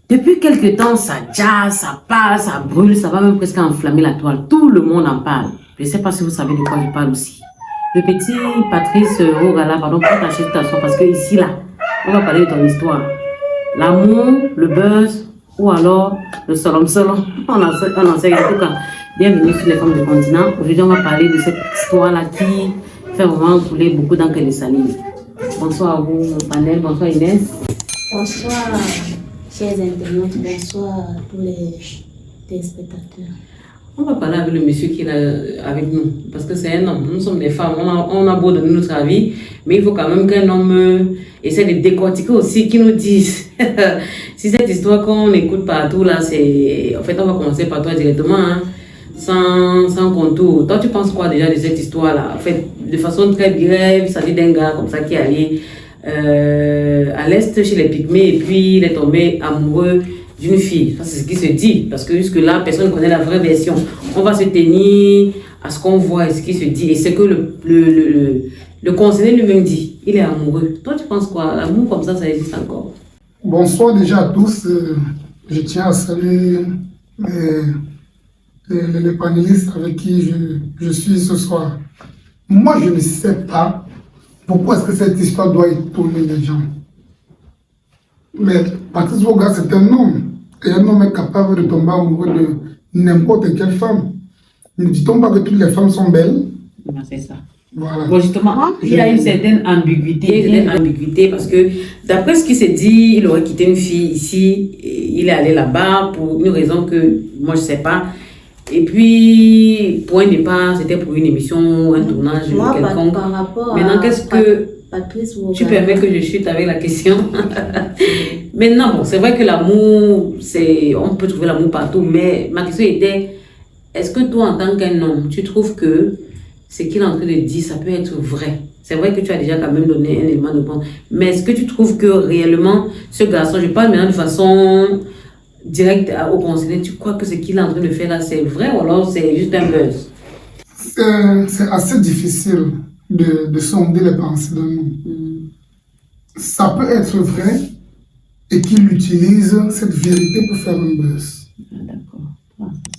Depuis quelques temps, ça jazz, ça passe, ça brûle, ça va même presque enflammer la toile. Tout le monde en parle. Je ne sais pas si vous savez de quoi je parle aussi. Le petit Patrice Rogala, pardon, pour ta citation, parce que ici, là, on va parler de ton histoire. L'amour, le buzz, ou alors le solom. On en sait en tout cas. Bienvenue sur les femmes du continent. Aujourd'hui, on va parler de cette histoire-là qui fait vraiment couler beaucoup d'encre de salive. Bonsoir à vous, mon panel. Bonsoir Inès. Bonsoir, chers internautes. Bonsoir à tous les téléspectateurs. On va parler avec le monsieur qui est là avec nous. Parce que c'est un homme. Nous sommes des femmes. On a beau donner notre avis. Mais il faut quand même qu'un homme essaie de décortiquer aussi, qui nous dise. Si cette histoire qu'on écoute partout, là, c'est... En fait, on va commencer par toi directement, hein, sans contour. Toi, tu penses quoi déjà de cette histoire-là? En fait, de façon très brève, ça dit d'un gars comme ça qui est allé à l'Est chez les Pygmées et puis il est tombé amoureux d'une fille. Ça, c'est ce qui se dit. Parce que jusque-là, personne ne connaît la vraie version. On va se tenir à ce qu'on voit et ce qui se dit. Et c'est que le concerné lui-même dit. Il est amoureux. Toi, tu penses quoi? L'amour comme ça existe encore? Bonsoir déjà à tous. Je tiens à saluer les panélistes avec qui je suis ce soir. Moi, je ne sais pas pourquoi est-ce que cette histoire doit étonner les gens. Mais Patrice Voga, c'est un homme. Et un homme est capable de tomber amoureux de n'importe quelle femme. Ne dit-on pas que toutes les femmes sont belles? C'est ça. Voilà. Bon, justement, il y a une certaine ambiguïté. Parce que d'après ce qui s'est dit, il aurait quitté une fille ici, il est allé là-bas pour une raison que moi je ne sais pas. Et puis, pour un départ, c'était pour une émission, un tournage quelconque. Par rapport maintenant, qu'est-ce que Patrice tu permets que je chute avec la question? Maintenant, bon, c'est vrai que l'amour, on peut trouver l'amour partout, mais ma question était, est-ce que toi, en tant qu'un homme, tu trouves que ce qu'il est en train de dire, ça peut être vrai? C'est vrai que tu as déjà quand même donné un élément de réponse, mais est-ce que tu trouves que réellement, ce garçon, je parle maintenant de façon directe au concerné, tu crois que ce qu'il est en train de faire là, c'est vrai ou alors c'est juste un buzz? C'est assez difficile de sonder les pensées d'un homme. Ça peut être vrai et qu'il utilise cette vérité pour faire un buzz. D'accord.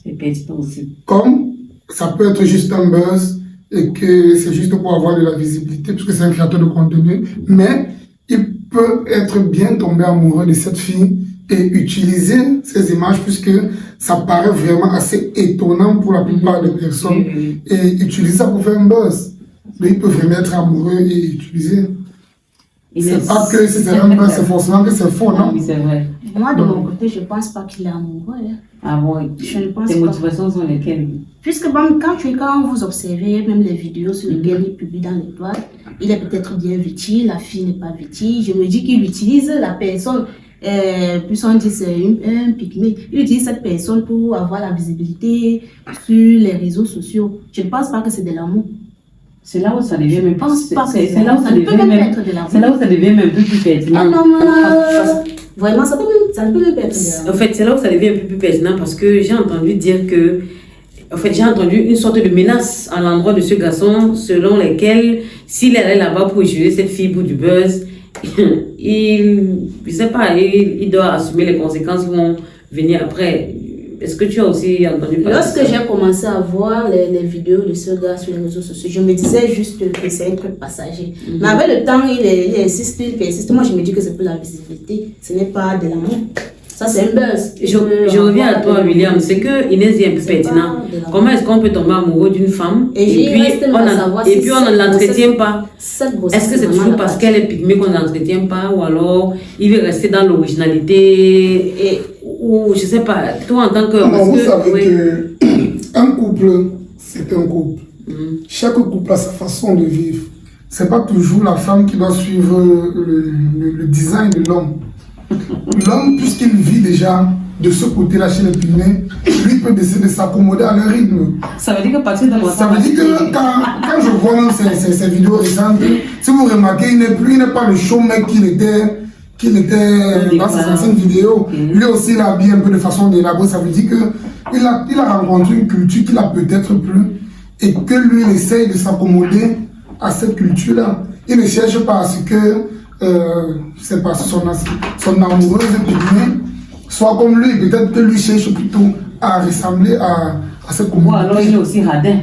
C'est pertinent aussi. Comme ça peut être juste un buzz et que c'est juste pour avoir de la visibilité, puisque c'est un créateur de contenu, mais il peut être bien tombé amoureux de cette fille et utiliser ces images puisque ça paraît vraiment assez étonnant pour la plupart des personnes et utiliser ça pour faire un buzz. Mais il peut vraiment être amoureux et utiliser. C'est pas que si c'est un buzz, c'est forcément que c'est faux, non? Oui, c'est vrai. Moi, de mon côté, je ne pense pas qu'il est amoureux. Ah bon? Je ne pense tes pas. motivations sont lesquelles? Puisque bon, quand vous observez même les vidéos sur lesquelles il publie dans l'étoile, il est peut-être bien vêtu, la fille n'est pas vêtue. Je me dis qu'il utilise la personne. Puis on dit c'est un pygmée. Il utilise cette personne pour avoir la visibilité sur les réseaux sociaux. Je ne pense pas que c'est de l'amour. C'est là où ça devient même plus. C'est là où ça devient même. C'est là où ça devient même plus pertinent. Vraiment, ça ne peut même être de l'amour. En fait, c'est là où ça devient un peu plus pertinent parce que j'ai entendu dire que. En fait, j'ai entendu une sorte de menace à l'endroit de ce garçon selon lesquelles s'il est allé là-bas pour utiliser cette fille pour du buzz, je sais pas, il doit assumer les conséquences qui vont venir après. Est-ce que tu as aussi entendu parler? Lorsque j'ai commencé à voir les vidéos de ce gars sur les réseaux sociaux, je me disais juste que c'est un truc passager. Mais avec le temps, il insiste. Moi, je me dis que c'est pour la visibilité. Ce n'est pas de l'amour. Ça, c'est un buzz. Je reviens à toi, William. C'est que Inès est un peu pertinent. Comment est-ce qu'on peut tomber amoureux d'une femme et puis on ne l'entretient pas? Est-ce que c'est toujours parce qu'elle est pygmée qu'on ne l'entretient pas ou alors il veut rester dans l'originalité ou je sais pas, toi en tant que... Non, vous savez qu'un couple, c'est un couple. Chaque couple a sa façon de vivre. C'est pas toujours la femme qui doit suivre le design de l'homme. L'homme, puisqu'il vit déjà de ce côté-là chez les pygmées, lui peut décider de s'accommoder à leur rythme. Ça veut dire que partir dans Ça veut dire que quand je vois même ces vidéos récentes, si vous remarquez, il n'est pas le show mec qu'il était dans ses anciennes vidéos. Lui aussi, il a habillé un peu de façon d'élaborer. Ça veut dire qu'il a rencontré une culture qu'il a peut-être plus et que lui, il essaye de s'accommoder à cette culture-là. Il ne cherche pas à ce que c'est parce que son amoureuse pygmée soit comme lui. Peut-être que lui cherche plutôt à ressembler à cette communauté. Ou alors il est aussi radin.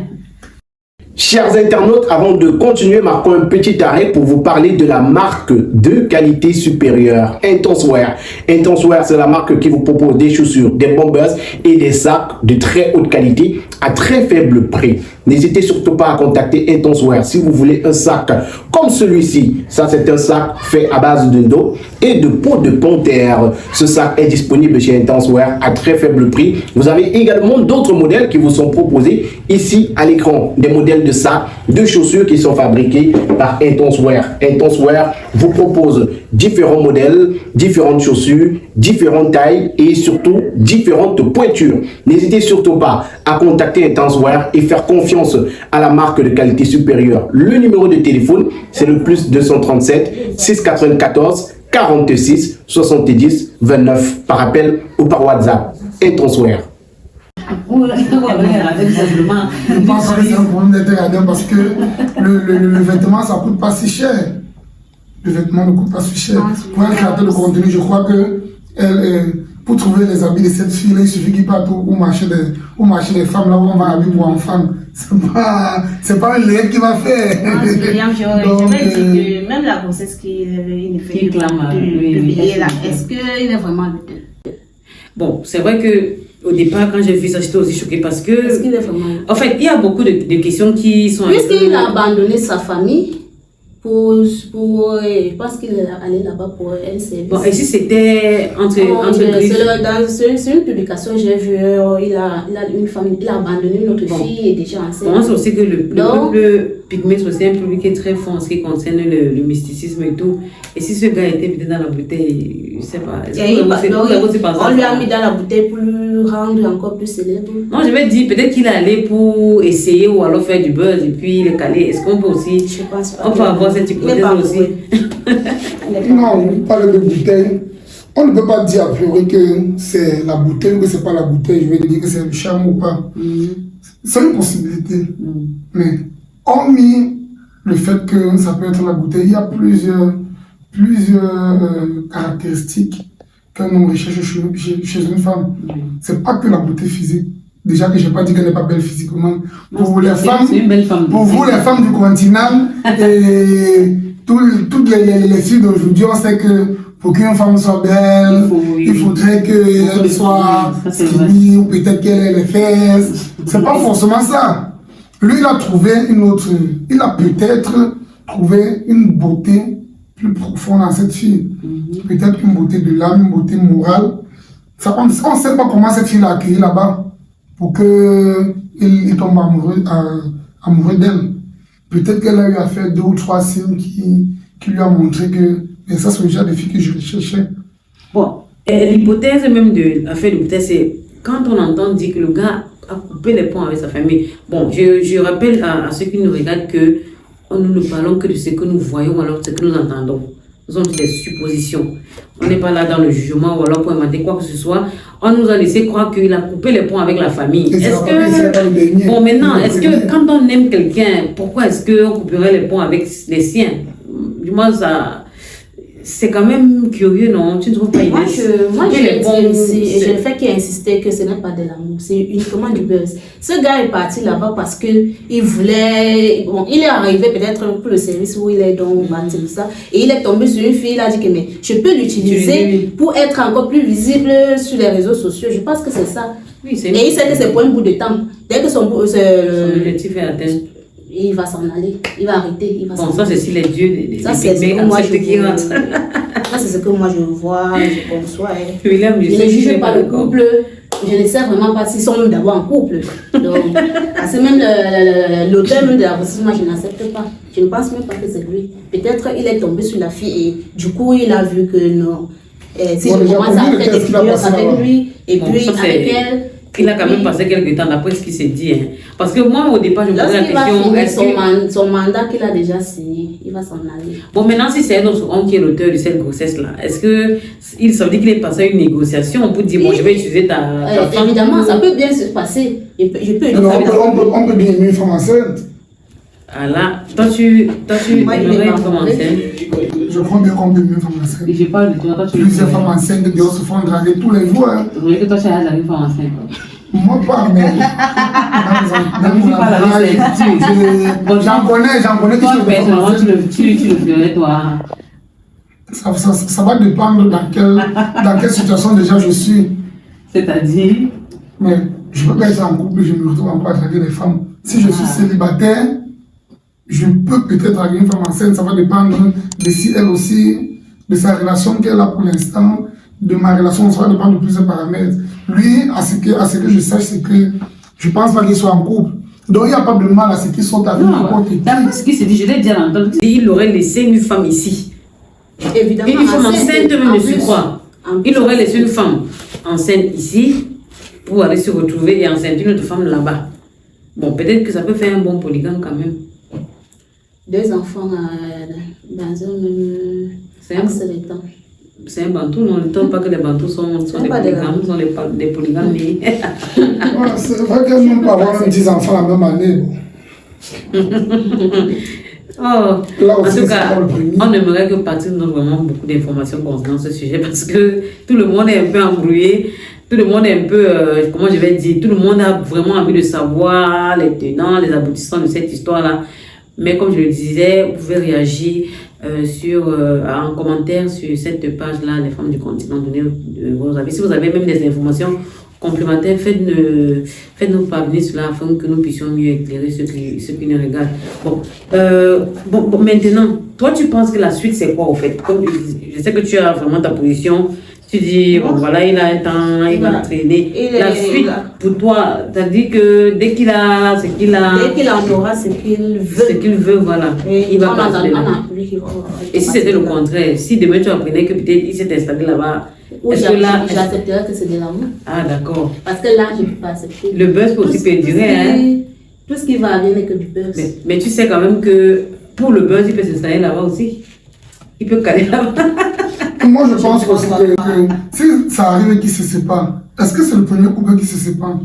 Chers internautes, avant de continuer, marquons un petit arrêt pour vous parler de la marque de qualité supérieure, Intenswear. Intenswear, c'est la marque qui vous propose des chaussures, des bombers et des sacs de très haute qualité à très faible prix. N'hésitez surtout pas à contacter Intenswear si vous voulez un sac comme celui-ci. Ça, c'est un sac fait à base de dos et de peau de panthère. Ce sac est disponible chez Intenswear à très faible prix. Vous avez également d'autres modèles qui vous sont proposés ici à l'écran. Des modèles de sacs, de chaussures qui sont fabriqués par Intenswear. Intenswear vous propose différents modèles, différentes chaussures, différentes tailles et surtout différentes pointures. N'hésitez surtout pas à contacter Intenswear et faire confiance à la marque de qualité supérieure. Le numéro de téléphone, c'est le plus 237 694 46 70 29 par appel ou par WhatsApp. Intenswear. Je pense que c'est un problème d'être radin parce que le vêtement, ça ne coûte pas si cher. Le vêtement ne coûte pas si cher. Pour un créateur de contenu, je crois que pour trouver les habits de cette fille, il suffit qu'il parte au marché des femmes, là où on va habiller pour enfants. C'est pas un lien qui va faire. Je vais dire que même la grossesse qu'il fait publier là, est-ce qu'il est vraiment lutteur? Bon, c'est vrai que au départ, quand j'ai vu ça, j'étais aussi choquée parce que... Est-ce qu'il est vraiment... En fait, il y a beaucoup de questions qui sont... Puisqu'il a abandonné sa famille je pense qu'il est allé là-bas pour un service. Bon, et si c'était entre c'est une publication, j'ai vu, il a une famille, il a abandonné notre fille et déjà enceinte. Je pense aussi que le peuple pygmée, c'est aussi un public qui est très fort en ce qui concerne le mysticisme et tout. Et si ce gars était peut-être dans la bouteille, je ne sais pas. On lui a mis dans la bouteille pour le rendre encore plus célèbre. Non, je vais dire, peut-être qu'il est allé pour essayer ou alors faire du buzz et puis il est calé. Est-ce qu'on peut aussi... Je pense pas. On peut avoir cette hypothèse aussi. Non, on parle de bouteille. On ne peut pas dire a priori que c'est la bouteille ou que ce n'est pas la bouteille. Je vais te dire que c'est le charme ou pas. C'est une possibilité. Mais hormis le fait que ça peut être la bouteille, il y a plusieurs caractéristiques qu'un homme recherche chez une femme. C'est pas que la beauté physique. Déjà que je n'ai pas dit qu'elle n'est pas belle physiquement. Pour vous les femmes du continent et toutes les filles d'aujourd'hui, on sait que pour qu'une femme soit belle, il faudrait qu'elle soit skinny ou peut-être qu'elle ait les fesses. C'est pas forcément ça. Lui, il a trouvé il a peut-être trouvé une beauté plus profonde dans cette fille. Peut-être une beauté de l'âme, une beauté morale. Ça, on ne sait pas comment cette fille l'a accueilli là-bas pour qu'il tombe amoureux d'elle. Peut-être qu'elle a eu à faire 2 ou 3 signes qui lui a montré que ça, c'est déjà des filles que je recherchais. Bon, l'hypothèse même de l'affaire de bouteille, c'est quand on entend dire que le gars a coupé les ponts avec sa famille. Bon, je rappelle à ceux qui nous regardent que nous ne parlons que de ce que nous voyons, alors ce que nous entendons. Nous sommes des suppositions. On n'est pas là dans le jugement ou alors pour inventer quoi que ce soit. On nous a laissé croire qu'il a coupé les ponts avec la famille. Bon, maintenant, est-ce que quand on aime quelqu'un, pourquoi est-ce qu'on couperait les ponts avec les siens? Du moins, ça... C'est quand même curieux, non? Tu ne trouves pas Moi, je dis je fais qu'il insistait que ce n'est pas de l'amour, c'est uniquement du buzz. Ce gars est parti là-bas parce qu'il voulait... Bon, il est arrivé peut-être pour le service où il est donc tout ça. Et il est tombé sur une fille, il a dit que mais je peux l'utiliser pour être encore plus visible sur les réseaux sociaux. Je pense que c'est ça. Oui, et il sait que c'est pour un bout de temps. Dès que son objectif est atteint, il va s'en aller, il va arrêter. Bon, ça c'est si les dieux, ça c'est ce que moi je vois. Ça c'est ce que moi je vois, je conçois. Je ne juge pas le couple, je ne sais vraiment pas s'ils sont même d'abord en couple. Donc, c'est même l'auteur même de la grossesse, moi je n'accepte pas. Je ne pense même pas que c'est lui. Peut-être il est tombé sur la fille et du coup il a vu que non. Si je commence à faire des vidéos avec lui et puis avec elle. Il a quand même passé quelques temps d'après ce qu'il s'est dit. Hein. Parce que moi, au départ, je me posais la question... Son mandat qu'il a déjà signé, il va s'en aller. Bon, maintenant, si c'est un autre homme qui est l'auteur de cette grossesse-là, est-ce qu'il ça veut dire qu'il est passé à une négociation pour dire, bon, je vais utiliser ta femme? Évidemment, ça peut bien se passer. On peut bien aimer une femme enceinte. Ah là, toi tu aimerais une femme enceinte? Je crois bien qu'on peut mieux femmes enceintes. Et je parle de toi, tu Plusieurs femmes enceintes dehors se font draguer tous les jours. Hein. Oui, que toi, tu as une femme enceinte. Moi, pas, mais. J'en connais qui sont personnellement, tu le ferais, toi. Ça va dépendre dans quelle situation déjà je suis. C'est-à-dire? Mais je peux pas être en couple et je me retrouve encore à draguer les femmes. Si je suis célibataire, je peux peut-être draguer une femme enceinte. Ça va dépendre de si elle aussi, de sa relation qu'elle a pour l'instant, de ma relation. Ça va dépendre de plusieurs paramètres. Lui, à ce que je sache, c'est que je pense pas qu'il soit en couple. Donc il n'y a pas de mal à ce qu'ils sont avec n'importe qui. D'après ce qu'il s'est dit, je l'ai dit à l'entendre. Il aurait laissé une femme ici. Évidemment. Une femme enceinte même, je crois. Il aurait laissé une femme enceinte ici pour aller se retrouver et enceinte une autre femme là-bas. Bon, peut-être que ça peut faire un bon polygame quand même. 2 enfants dans un même axe de temps. C'est un bantou, non, ne tombe pas que les bantous sont des polygames, sont des polygames. Voilà, c'est vrai qu'elle ne peut avoir même 10 enfants la même année. Oh, Là en aussi, tout cas, c'est pas le premier. on aimerait que Patrick donne vraiment beaucoup d'informations concernant ce sujet parce que tout le monde est un peu embrouillé, tout le monde est un peu, comment je vais dire, tout le monde a vraiment envie de savoir les tenants, les aboutissants de cette histoire-là. Mais comme je le disais, vous pouvez réagir en commentaire sur cette page-là, les femmes du continent, donner vos avis. Si vous avez même des informations complémentaires, faites-nous parvenir cela afin que nous puissions mieux éclairer ceux qui nous regardent. Bon, maintenant, toi tu penses que la suite c'est quoi au fait? Comme je sais que tu as vraiment ta position, tu dis, bon voilà, il a un temps, il va entraîner. La suite, pour toi, tu as dit que dès qu'il en aura ce qu'il veut, voilà, il va passer là. Et si c'était le contraire, si demain tu apprenais que peut-être il s'est installé là-bas, j'accepterais que c'est de l'amour. Ah d'accord. Parce que là, je ne peux pas accepter. Le buzz peut aussi perdurer, hein. Tout ce qui va arriver n'est que du buzz. Mais tu sais quand même que pour le buzz, il peut s'installer là-bas aussi. Il peut caler là-bas. Moi, je pense aussi que si ça arrive et qu'ils se séparent, est-ce que c'est le premier couple qui se sépare?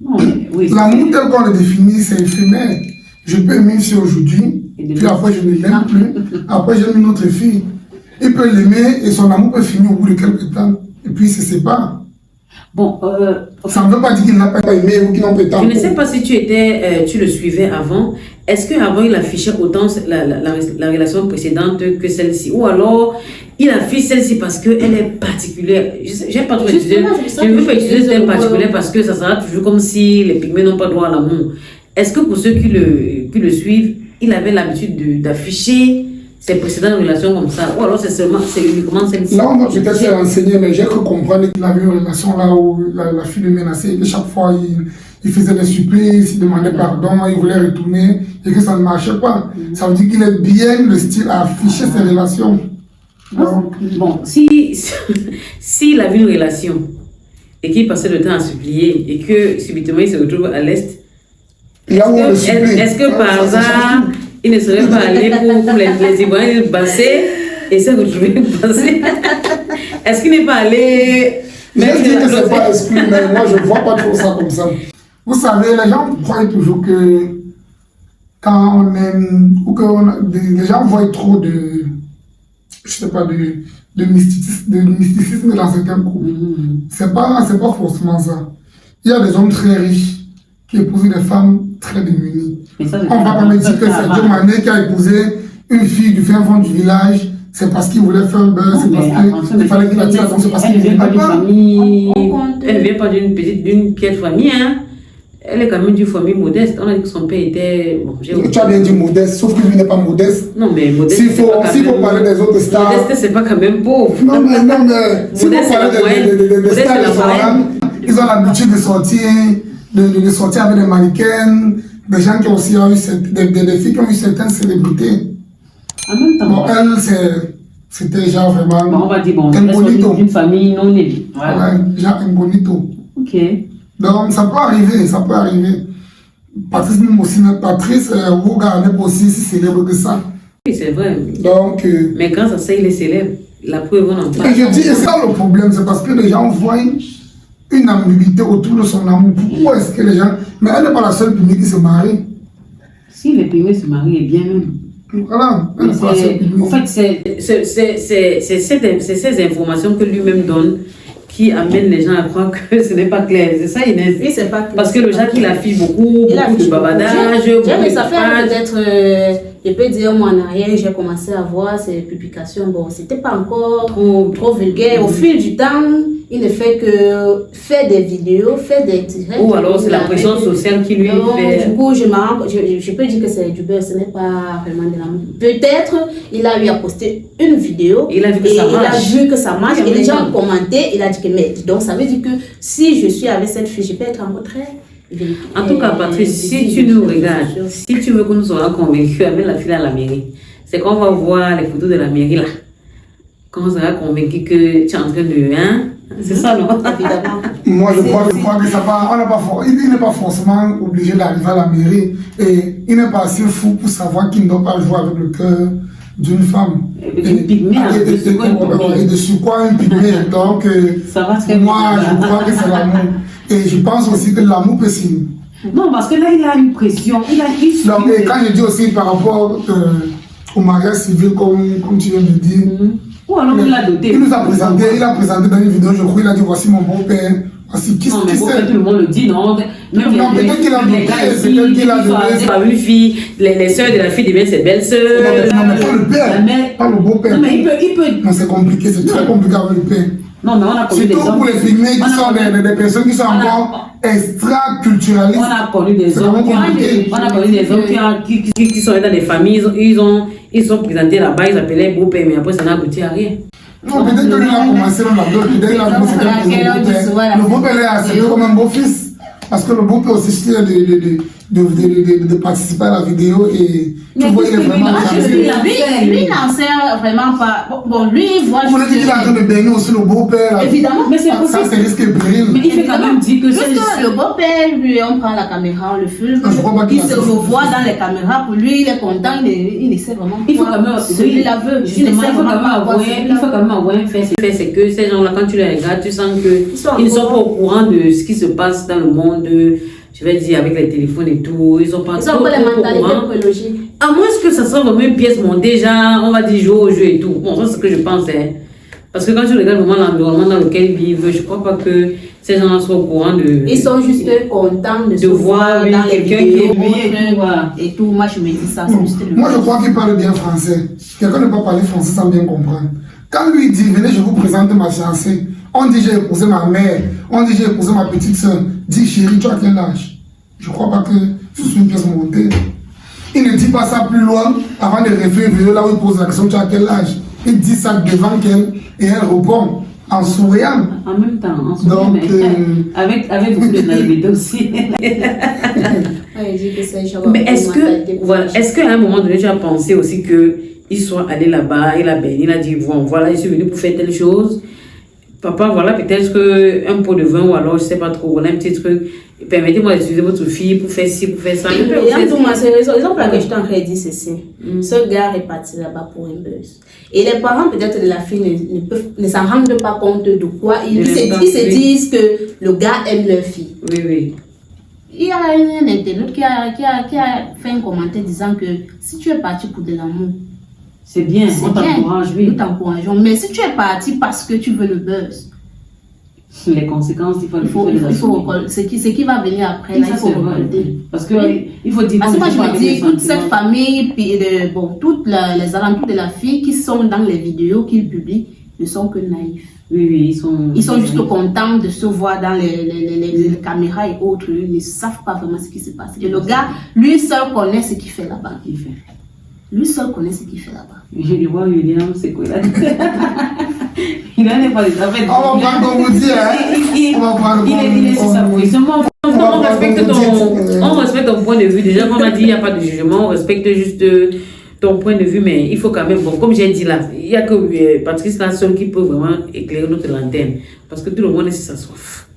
Non, oui. L'amour tel qu'on le définit, c'est éphémère. Je peux aimer une fille aujourd'hui, puis après je ne l'aime plus, après j'aime une autre fille. Il peut l'aimer et son amour peut finir au bout de quelques temps, et puis il se sépare. Bon, ça ne veut pas dire qu'il n'a pas aimé ou qu'il n'en peut pas. Je ne sais pas si tu le suivais avant. Est-ce qu'avant il affichait autant la relation précédente que celle-ci? Ou alors il affiche celle-ci parce qu'elle est particulière? Je n'ai pas trop utilisé. Je ne veux pas utiliser ce terme particulier parce que ça sera toujours comme si les pygmées n'ont pas droit à l'amour. Est-ce que pour ceux qui le suivent, il avait l'habitude d'afficher ses précédentes relations comme ça? Ou alors c'est uniquement celle-ci? Là, on va peut-être se renseigner, mais j'ai cru comprendre qu'il avait une relation là où la fille le menaçait et que chaque fois il faisait des supplices, il demandait pardon, il voulait retourner et que ça ne marchait pas. Ça veut dire qu'il est bien le style à afficher ses relations. Donc, bon, s'il avait une relation et qu'il passait le temps à supplier et que subitement il se retrouve à l'Est, est-ce que par hasard, il ne serait pas allé pour les Ivoiriens passer et se retrouver passé? Est-ce qu'il n'est pas allé? Je dis que ce n'est pas exclu, mais moi je ne vois pas trop ça comme ça. Vous savez, les gens croient toujours que quand on aime, ou que les gens voient trop de, je sais pas, de mysticisme dans certains couples. C'est pas forcément ça. Il y a des hommes très riches qui épousent des femmes très démunies. On va pas me dire que c'est Dieu Mané qui a épousé une fille du fin fond du village. C'est parce qu'il voulait faire un beurre, c'est parce qu'il fallait qu'il attire l'attention, c'est parce qu'il ne vient pas d'une famille. Elle ne vient pas d'une piètre famille, hein. Elle est quand même d'une famille modeste. On a dit que son père était. Bon, tu as bien dit modeste, sauf que lui n'est pas modeste. Non, mais modeste. S'il faut parler des autres stars. Modeste, c'est pas quand même pauvre. Non, mais s'il faut parler des stars de Soran, ils ont l'habitude de sortir avec des mannequins, des gens qui ont aussi eu des filles qui ont eu certaines célébrités. En même temps. Bon, elle, c'était genre vraiment. Bon, on va dire, bon, elle d'une famille non élevée. Voilà. Ouais, genre un bonito. Ok. Donc, ça peut arriver, ça peut arriver. Patrice, même aussi, Patrice, Ouga n'est pas aussi si célèbre que ça. Oui, c'est vrai. Donc. Mais grâce à ça, il est célèbre. La preuve, on en parle. Et je dis, et ça le problème, c'est parce que les gens voient une ambiguïté autour de son amour. Pourquoi est-ce que les gens. Mais elle n'est pas la seule pygmée qui se marie. Si les pygmées se marient, bien même. Voilà. En fait, c'est ces informations que lui-même donne qui amènent les gens à croire que ce n'est pas clair. C'est ça, Inès? Oui, c'est pas clair. Parce que le Jacques, il affiche beaucoup de babadage. Mais ça fait peut-être, je peux dire, moi en arrière, j'ai commencé à voir ces publications. Bon, c'était pas encore trop vulgaire. Au fil du temps, il ne fait que faire des vidéos, faire des directs. Ou alors c'est la pression sociale qui lui fait. Du coup, je peux dire que c'est du beurre, ce n'est pas vraiment de l'amour. Peut-être, il a eu à poster une vidéo. Il a vu que ça marche. Il a vu que ça marche. Et les gens ont commenté. Il a dit que, mais donc ça veut dire que si je suis avec cette fille, je peux être en retrait. En tout cas, Patrice, si tu nous regardes, si tu veux que nous soyons convaincus avec la fille à la mairie, c'est qu'on va voir les photos de la mairie là. Quand on sera convaincu que tu es en train de... Hein? C'est ça, non? Évidemment. Moi, je crois que ça va. Il n'est pas forcément obligé d'arriver à la mairie. Et il n'est pas assez fou pour savoir qu'il ne doit pas jouer avec le cœur d'une femme. Et de sur quoi un pygmée. Donc, moi, je crois que c'est l'amour. Et je pense aussi que l'amour peut s'y... Non, parce que là, il a une pression. Donc, et quand je dis aussi par rapport au mariage civil, comme tu viens de dire, ou alors il l'a doté. Il nous a présenté, dans une vidéo, je crois, il a dit voici mon beau-père. Voici qui non, mais beau-père, tout le monde le dit, non. Même non, peut-être qu'il a donné, peut-être qu'il a donné. Pas une fille, les soeurs de la fille deviennent ses belles-sœurs. Non, mais pas le père, pas le beau-père. Non, mais il peut. Non, c'est compliqué, c'est très compliqué avec le père. Non, mais on a connu des hommes. Surtout pour les pygmées qui sont des personnes qui sont encore extra-culturalistes. On a connu des hommes qui sont dans des familles, ils sont présentés là-bas, ils appelaient beau-père, mais après ça n'a abouti à rien. Non, peut-être que lui a commencé dans la dot, peut-être qu'il a commencé le beau-père est accepté comme un beau-fils. Parce que le beau-père aussi de participer à la vidéo et tu vois, il est vraiment lui, il n'enseigne vraiment pas. Bon, lui, il voit. Vous voulez dire qu'il est en train de baigner aussi le beau-père. Évidemment, mais c'est possible. Ça, c'est risque et péril. Mais il fait quand même dire que c'est. Le beau-père, lui, on prend la caméra, on le filme. Il se revoit dans les caméras. Pour lui, il est content, il essaie vraiment. Il faut quand même. Celui-là veut. Il faut quand même avoir un fait. C'est que ces gens-là, quand tu les regardes, tu sens qu'ils ne sont pas au courant de ce qui se passe dans le monde. Je vais dire avec les téléphones et tout, ils sont pas trop les mentalités écologiques. À moins que ça soit vraiment une pièce montée, genre on va dire jouer au jeu et tout. Bon, ça c'est ce que je pense. Hein. Parce que quand tu regardes vraiment l'environnement dans lequel ils vivent, je crois pas que ces gens-là soient au courant de... Ils sont juste contents de se voir dans les vidéos et tout. Moi je me dis ça, c'est juste le... Moi je crois qu'il parle bien français. Quelqu'un ne peut pas parler français sans bien comprendre. Quand lui dit, venez je vous présente ma fiancée, on dit j'ai épousé ma mère, on dit j'ai épousé ma petite soeur. Dis chérie, tu as quel âge? Je crois pas que ce soit une pièce montée. Il ne dit pas ça plus loin avant de réfléchir là où il pose la question, tu as quel âge? Il dit ça devant qu'elle et elle répond en souriant. En même temps, en souriant, donc, avec beaucoup de naïveté aussi. Mais est-ce qu'à un moment donné, tu as pensé aussi qu'il soit allé là-bas, il a baigné, il a dit, bon, voilà, je suis venu pour faire telle chose. Papa, voilà, peut-être qu'un pot de vin ou alors, je ne sais pas trop, on a un petit truc. Permettez-moi d'utiliser votre fille pour faire ci, pour faire ça. C'est raison pour laquelle je t'en ai dit ceci. Ce gars est parti là-bas pour un buzz. Et les parents, peut-être, de la fille ne s'en rendent pas compte de quoi. Ils se disent que le gars aime leur fille. Oui, oui. Il y a un internaute qui a fait un commentaire disant que si tu es parti pour de l'amour, c'est bien, on t'encourage, oui. Nous t'encourageons. Mais si tu es parti parce que tu veux le buzz, les conséquences, il faut ce qui va venir après, là, il faut regarder. Parce que il faut dire. Parce que moi, je me dis, toute cette famille, puis toutes les alentours de la fille qui sont dans les vidéos qu'ils publient, ne sont que naïfs. Oui, ils sont juste contents de se voir dans les caméras et autres. Ils ne savent pas vraiment ce qui se passe. Et le gars, lui seul connaît ce qu'il fait là-bas. Lui seul connaît ce qu'il fait là-bas. Je le vois, William, c'est quoi là? Il n'en est pas des affaires. On va prendre comme vous dites, hein? On va prendre il est sur sa position. On respecte ton point de vue. Déjà, comme on a dit, il n'y a pas de jugement. On respecte juste ton point de vue. Mais il faut quand même, bon, comme j'ai dit là, il n'y a que Patrice là seul qui peut vraiment éclairer notre lanterne. Parce que tout le monde est sur sa soif.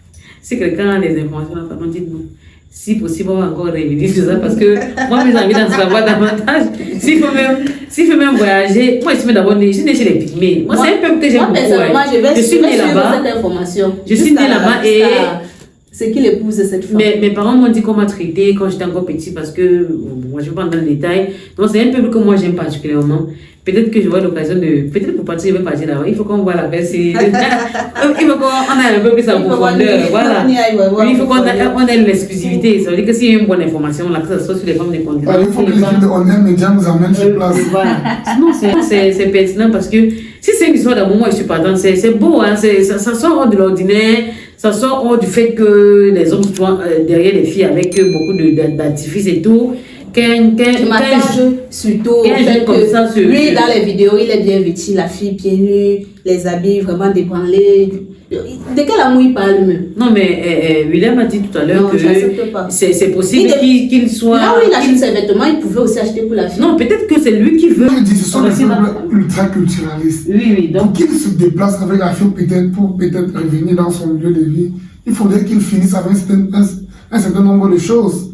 Si quelqu'un a des informations là, dites-nous. Si possible, on va encore révéler tout ça parce que moi, mes envie d'en savoir davantage. S'il faut même voyager, moi, je suis d'abord né chez les Pygmées. Moi, c'est un peuple que j'aime beaucoup. Je suis né là-bas. Je suis né là-bas et c'est qu'il épouse cette femme. Mais mes parents m'ont dit qu'on m'a traité quand j'étais encore petit parce que, moi je ne vais pas entrer dans le détail. Donc c'est un peuple que moi j'aime particulièrement. Peut-être que je vois l'occasion de. Peut-être pour partir, je vais partir là-bas. Il faut qu'on voit la paix. Il faut qu'on ait un peu plus en profondeur. Voilà. Oui, il faut qu'on ait l'exclusivité. Ça veut dire que s'il y a une bonne information, là, que ce soit sur les femmes de conditions. Il faut que les films de Honnête Média nous amènent sur place. Voilà. Sinon, c'est pertinent parce que si c'est une histoire d'amour, moi je suis partant. C'est beau, hein. Ça sort hors de l'ordinaire. Ça sort hors du fait que les hommes soient derrière les filles avec beaucoup d'artifices et tout. Je m'attache surtout au fait que lui, dans les vidéos, il est bien vêtu, la fille pieds nus, les habits vraiment débranlés. De quel amour il parle même? Non, mais William a dit tout à l'heure que c'est possible qu'il soit... Là où il achète ses vêtements, il pouvait aussi acheter pour la fille. Non, peut-être que c'est lui qui veut... Ce sont des peuples ultra-culturalistes. Oui, donc... Pour qu'il se déplace avec la fille pour peut-être revenir dans son lieu de vie, il faudrait qu'il finisse avec un certain nombre de choses.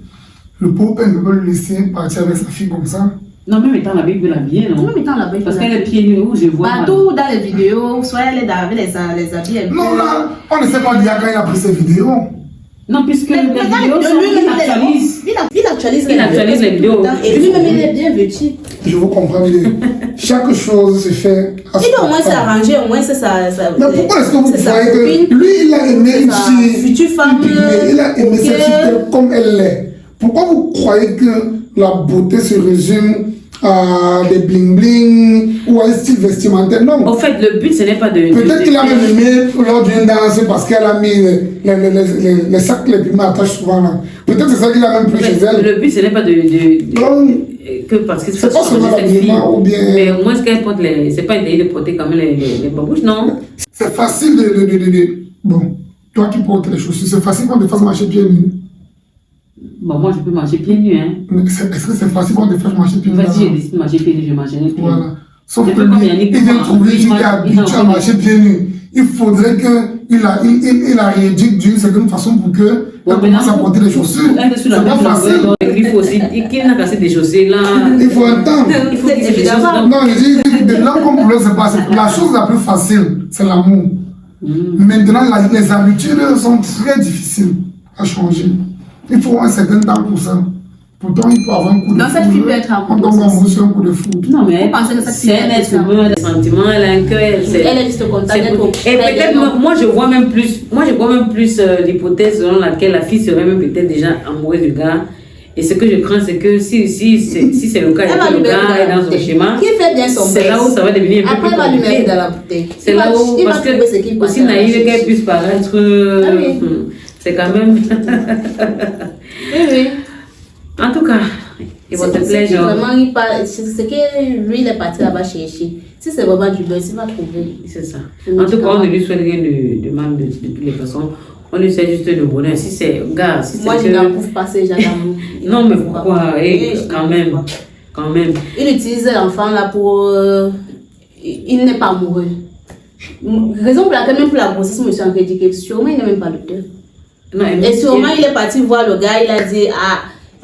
Le pauvre père ne peut pas le laisser partir avec sa fille comme ça. Non, même étant la Bible, il peut l'habiller, non? Même étant la Bible, parce qu'elle est pieds nus, où je vois. Partout dans les vidéos, soit elle est avec les habits. Non, là, on ne sait pas dire quand il a pris ses vidéos. Non, puisque les vidéos sont... Il actualise les vidéos. Et lui-même, il est bien vêtu. Je vous comprends bien. Chaque chose se fait à il doit au moins s'arranger, au moins c'est ça. Mais pourquoi est-ce que vous croyez que lui, il a aimé une fille future femme, il a aimé cette fille comme elle l'est? Pourquoi vous croyez que la beauté se résume à des bling-bling ou à un style vestimentaire? Non. En fait, le but, ce n'est pas de... Peut-être qu'il a même aimé lors d'une danse parce qu'elle a mis les sacs les plus m'attachent souvent là. Peut-être c'est ça qu'il a même pris chez elle. Le but, ce n'est pas que parce que c'est pas seulement l'habillement ou bien... Mais au moins, ce qu'elle porte, c'est pas essayer de porter quand même les babouches, non? C'est facile Bon, toi qui portes les chaussures, c'est facile qu'on te fasse marcher pieds nus. Bon, moi, je peux marcher pieds nus, hein. Est-ce que c'est facile qu'on te fasse marcher pieds nus? Vas-y, j'ai décidé de marcher pieds nus, je marcherai pieds nus. Voilà. Sauf que lui, il vient trouver qui est habitué à marcher pieds nus. Il faudrait qu'il la rééduque d'une certaine façon pour que elle commence à porter les chaussures. C'est pas facile. Il faut aussi qu'il n'a cassé des chaussures là. Il faut un temps. Il faut qu'il des choses. Non, je dis, de là qu'on pourrait se passer. La chose la plus facile, c'est l'amour. Maintenant, les habitudes sont très difficiles à changer. Il faut un certain temps pour ça. Pourtant, il peut avoir un coup de foudre. Non, cette fille peut être amoureuse. Un coup de foudre. Non, mais c'est un être humain, des sentiments, elle a un cœur. Elle est juste contente d'être. Et peut-être, moi, je vois même plus l'hypothèse selon laquelle la fille serait même peut-être déjà amoureuse du gars. Et ce que je crains, c'est que si c'est le cas, et que le gars est dans son schéma, c'est là où ça va devenir un peu plus compliqué. C'est là où, parce que aussi naïve qu'elle puisse paraître, c'est quand même... Oui. En tout cas, il va te plaire, genre. C'est que lui, il est parti là-bas chercher. Si c'est vraiment du beurre, il va trouver. C'est ça. En tout cas, on ne lui souhaite rien de mal de toutes les façons. On lui souhaite juste le bonheur. Si c'est, gars, si c'est. Moi, je n'approuve pas ces gens d'amour. Non, mais pourquoi? Quand même. Il utilise l'enfant là pour. Il n'est pas amoureux. Raison pour laquelle, même pour la grossesse, je me suis dit que sûrement, il n'est même pas l'auteur. Et sûrement, il est parti voir le gars, il a dit,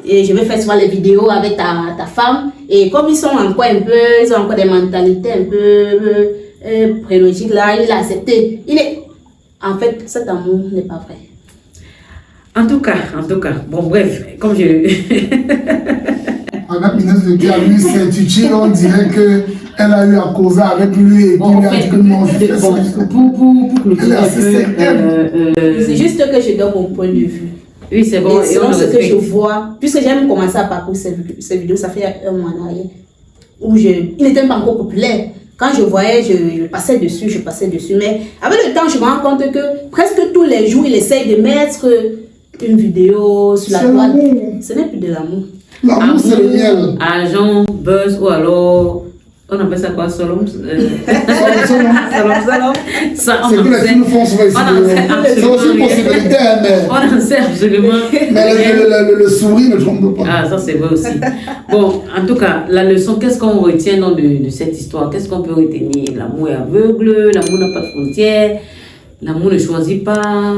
et je vais faire souvent les vidéos avec ta femme. Et comme ils sont encore ils ont encore des mentalités un peu prélogiques là, il a accepté. En fait, cet amour n'est pas vrai. En tout cas, bon bref, comme je... Madame ministre de Dieu, lui, c'est utile, on dirait qu'elle a eu à causer avec lui et qu'il lui a dit que non, je fais ça. Pour clôturer c'est juste que je donne mon point de vue. Oui, c'est bon. Et selon ce que je vois, puisque j'ai même commencé à parcourir ces vidéos, ça fait un mois en arrière, où il n'était pas encore populaire. Quand je voyais, je passais dessus. Mais avec le temps, je me rends compte que presque tous les jours, il essaye de mettre une vidéo sur la toile. Ce n'est plus de l'amour. L'amour, c'est le miel. Argent, buzz, ou alors... On appelle ça quoi, Solom? C'est que les films font souvent ici. C'est aussi une possibilité, mais... On en sait absolument. Mais le sourire ne trompe pas. Ah, ça c'est vrai aussi. Bon, en tout cas, la leçon, qu'est-ce qu'on retient de cette histoire? Qu'est-ce qu'on peut retenir? L'amour est aveugle, l'amour n'a pas de frontières, l'amour ne choisit pas.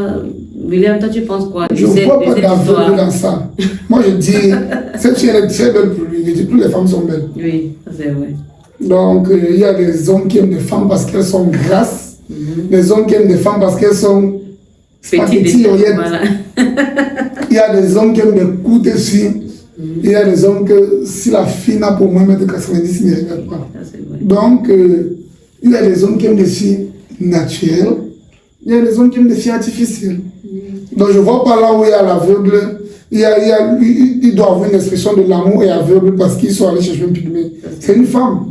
William, toi tu penses quoi? Je ne vois pas d'aveugle dans ça. Moi je dis, cette fille est très belle pour lui. Je dis, toutes les femmes sont belles. Oui, ça c'est vrai. Donc, il y a des hommes qui aiment des femmes parce qu'elles sont grasses, des hommes qui aiment des femmes parce qu'elles sont petites, voilà. Il y a des hommes qui aiment des coups de fille. Il y a des hommes que si la fille n'a pour moi mettre 90, ils ne regardent pas. Donc, il y a des hommes qui aiment des filles naturelles. Il y a des hommes qui aiment des filles artificielles. Donc, je ne vois pas là où il y a l'aveugle. Il doit avoir une expression de l'amour et aveugle parce qu'ils sont allés chercher un pygmée. C'est une femme.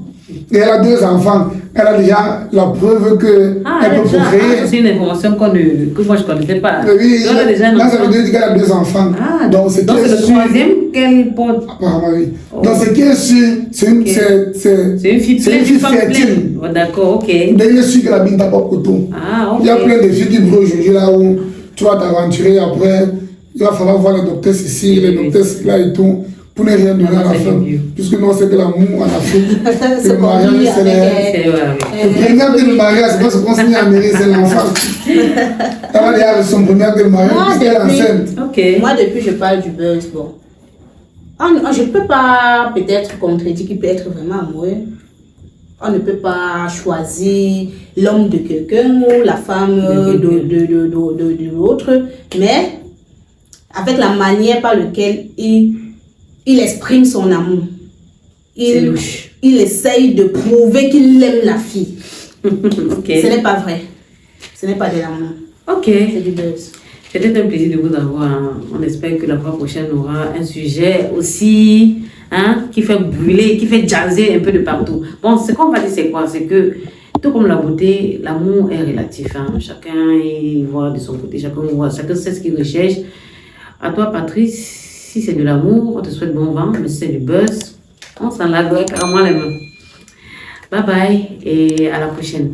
Et elle a 2 enfants. Elle a déjà la preuve qu'elle peut procréer. C'est une information que moi je ne connaissais pas. Oui, là, ça veut dire qu'elle a 2 enfants. Donc c'est le 3e qu'elle porte. Apparemment, oui. Donc ce qui est sûr, c'est une fille fertile. D'accord, ok. D'ailleurs, sûr que la bille n'a pas coton. Il y a plein de filles qui brûlent aujourd'hui là où tu vas t'aventurer après. Il va falloir voir les docteurs ici, les docteurs là et tout, pour ne rien donner à la femme. Puisque nous, on sait que l'amour en Afrique, le mariage, c'est le premier acte de mariage, c'est pas ce qu'on signe en mairie, c'est l'enfant. Elle a déjà son premier acte de mariage, puisqu'elle est enceinte. Moi, depuis, je parle du buzz. Bon. Je ne peux pas peut-être contredire qu'il peut être vraiment amoureux. On ne peut pas choisir l'homme de quelqu'un ou la femme de l'autre, mais avec la manière par laquelle il exprime son amour. Il essaye de prouver qu'il aime la fille. Ce n'est pas vrai. Ce n'est pas de l'amour. C'est du buzz. C'était un plaisir de vous avoir. On espère que la fois prochaine on aura un sujet aussi qui fait brûler, qui fait jazzer un peu de partout. Bon, ce qu'on va dire, c'est quoi? C'est que tout comme la beauté, l'amour est relatif. Chacun y voit de son côté, chacun sait ce qu'il recherche. À toi, Patrice, si c'est de l'amour, on te souhaite bon vent, mais si c'est du buzz, on s'en lave carrément les mains. Bye bye et à la prochaine.